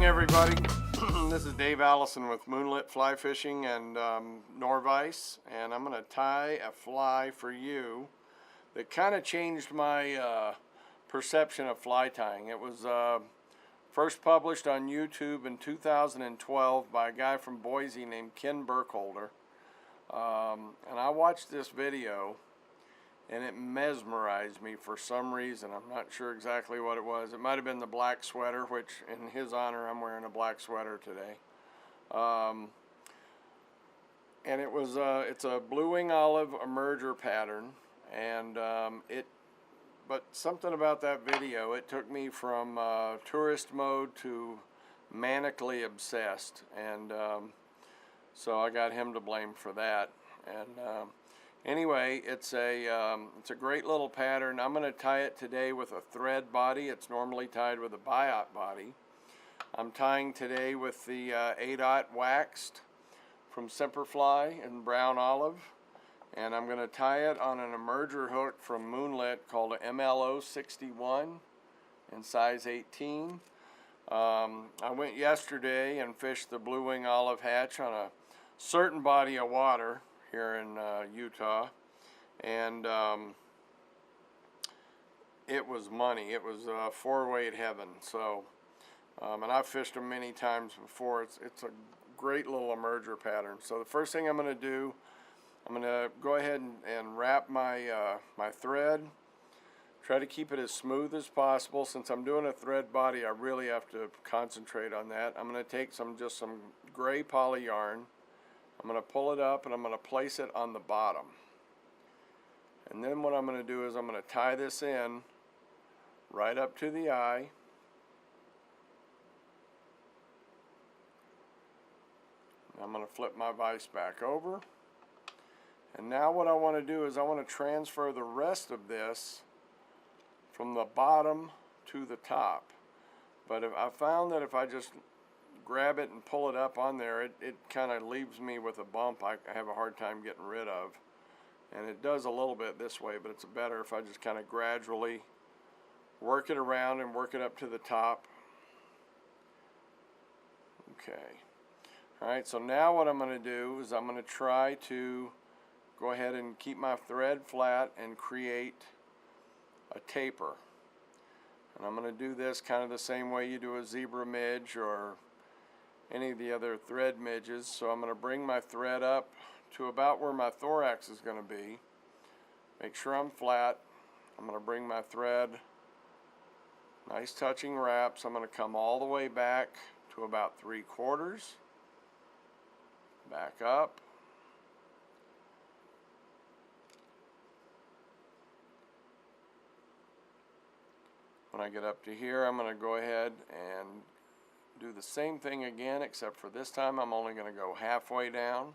Everybody, this is Dave Allison with Moonlit Fly Fishing and Norvise, and I'm going to tie a fly for you that kind of changed my perception of fly tying. It was first published on YouTube in 2012 by a guy from Boise named Ken Burkholder, and I watched this video and it mesmerized me for some reason. I'm not sure exactly what it was. It might have been the black sweater, which in his honor I'm wearing a black sweater today. And it was it's a blue wing olive emerger pattern, and but something about that video, it took me from tourist mode to manically obsessed, and so I got him to blame for that. And anyway, it's a great little pattern. I'm going to tie it today with a thread body. It's normally tied with a biot body. I'm tying today with the 8/0 waxed from Semperfly in brown olive, and I'm going to tie it on an emerger hook from Moonlit called a MLO 61 in size 18. I went yesterday and fished the blue wing olive hatch on a certain body of water here in Utah, and it was money. It was 4-weight heaven. So, and I've fished them many times before. It's a great little emerger pattern. So the first thing I'm going to do, I'm going to go ahead and wrap my my thread. Try to keep it as smooth as possible. Since I'm doing a thread body, I really have to concentrate on that. I'm going to take just some gray poly yarn. I'm going to pull it up and I'm going to place it on the bottom. And then what I'm going to do is I'm going to tie this in right up to the eye. I'm going to flip my vise back over. And now what I want to do is I want to transfer the rest of this from the bottom to the top. But I found that if I just grab it and pull it up on there, it kind of leaves me with a bump I have a hard time getting rid of. And it does a little bit this way, but it's better if I just kind of gradually work it around and work it up to the top. Okay. Alright, so now what I'm going to do is I'm going to try to go ahead and keep my thread flat and create a taper. And I'm going to do this kind of the same way you do a zebra midge or any of the other thread midges. So I'm going to bring my thread up to about where my thorax is going to be. Make sure I'm flat. I'm going to bring my thread, nice touching wraps. I'm going to come all the way back to about 3/4. Back up. When I get up to here, I'm going to go ahead and do the same thing again, except for this time I'm only going to go halfway down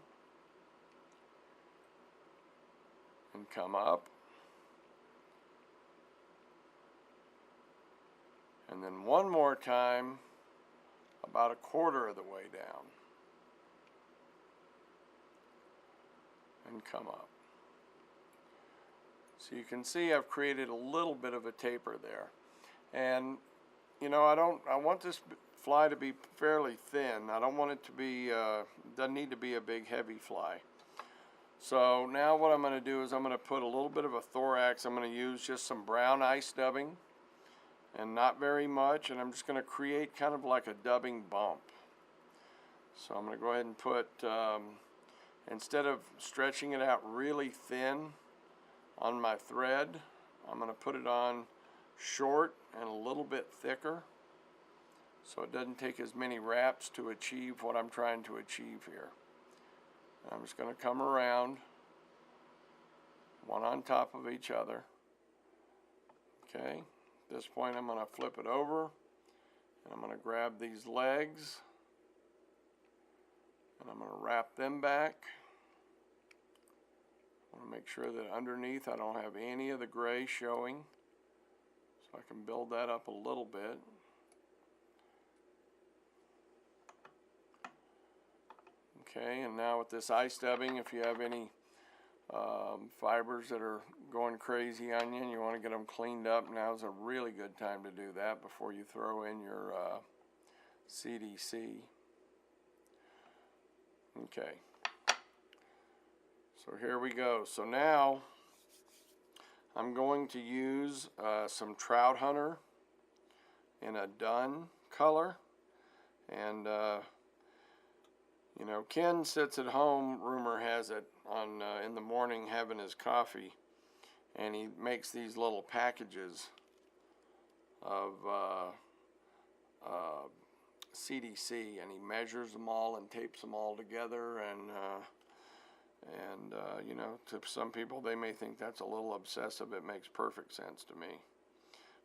and come up, and then one more time about 1/4 of the way down and come up. So you can see I've created a little bit of a taper there. And you know, I want this fly to be fairly thin. I don't want it to be, doesn't need to be a big heavy fly. So now what I'm going to do is I'm going to put a little bit of a thorax. I'm going to use just some brown ice dubbing and not very much, and I'm just going to create kind of like a dubbing bump. So I'm going to go ahead and put, instead of stretching it out really thin on my thread, I'm going to put it on short and a little bit thicker, so it doesn't take as many wraps to achieve what I'm trying to achieve here. I'm just going to come around, one on top of each other. Okay, at this point I'm going to flip it over, and I'm going to grab these legs, And I'm going to wrap them back. I want to make sure that underneath I don't have any of the gray showing, so I can build that up a little bit. Okay, and now with this ice dubbing, if you have any fibers that are going crazy on you and you want to get them cleaned up, now's a really good time to do that before you throw in your CDC. Okay, so here we go. So now I'm going to use some Trout Hunter in a dun color, and you know, Ken sits at home, rumor has it, on in the morning having his coffee, and he makes these little packages of CDC, and he measures them all and tapes them all together, and you know, to some people they may think that's a little obsessive. It makes perfect sense to me.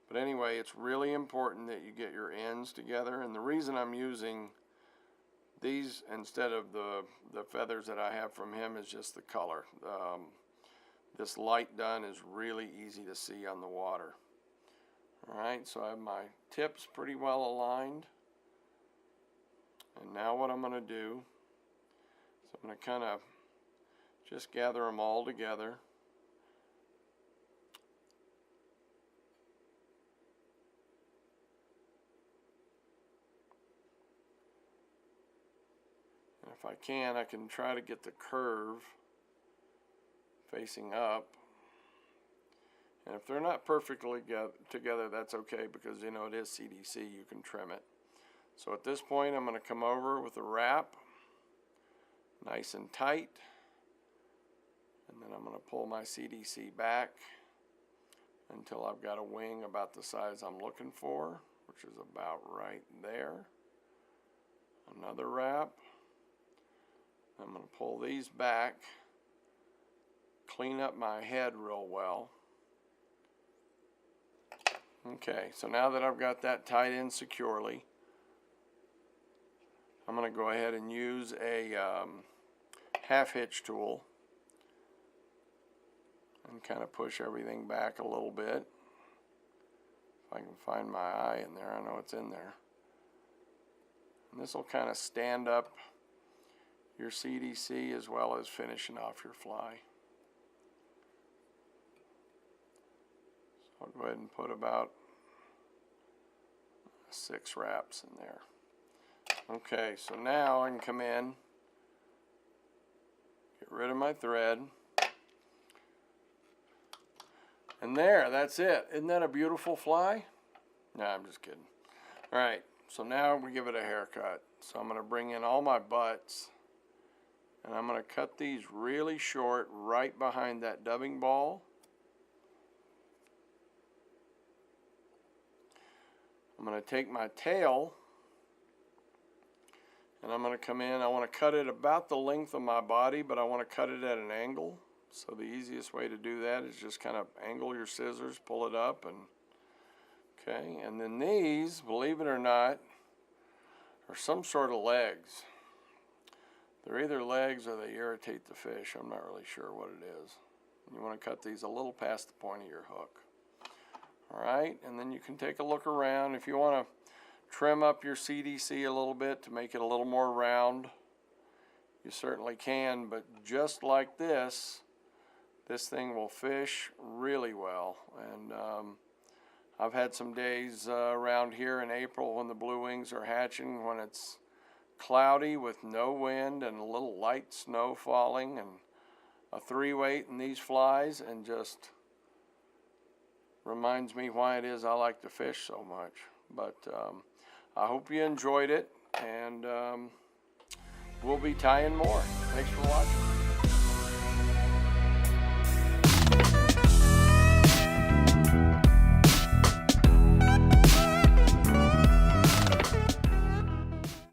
But anyway, it's really important that you get your ends together, and the reason I'm using these instead of the feathers that I have from him is just the color. This light dun is really easy to see on the water. Alright, so I have my tips pretty well aligned. And now what I'm going to do is I'm going to kind of just gather them all together. And if I can try to get the curve facing up. And if they're not perfectly together, that's okay, because you know it is CDC, you can trim it. So at this point I'm going to come over with a wrap, nice and tight, and then I'm going to pull my CDC back until I've got a wing about the size I'm looking for, which is about right there. Another wrap. I'm going to pull these back, clean up my head real well. Okay, so now that I've got that tied in securely, I'm going to go ahead and use a half hitch tool and kind of push everything back a little bit. If I can find my eye in there, I know it's in there. And this will kind of stand up your CDC as well as finishing off your fly. So I'll go ahead and put about 6 wraps in there. Okay, so now I can come in, get rid of my thread, and there, that's it. Isn't that a beautiful fly? No, I'm just kidding. Alright, so now we give it a haircut. So I'm going to bring in all my butts, and I'm going to cut these really short right behind that dubbing ball. I'm going to take my tail, and I'm going to come in. I want to cut it about the length of my body, but I want to cut it at an angle. So the easiest way to do that is just kind of angle your scissors, pull it up, and okay. And then these, believe it or not, are some sort of legs. They're either legs or they irritate the fish. I'm not really sure what it is. You want to cut these a little past the point of your hook. Alright, and then you can take a look around. If you want to trim up your CDC a little bit to make it a little more round, you certainly can, but just like this thing will fish really well. And I've had some days around here in April when the blue wings are hatching, when it's cloudy with no wind and a little light snow falling, and a 3-weight in these flies, and just reminds me why it is I like to fish so much. But I hope you enjoyed it, and we'll be tying more. Thanks for watching.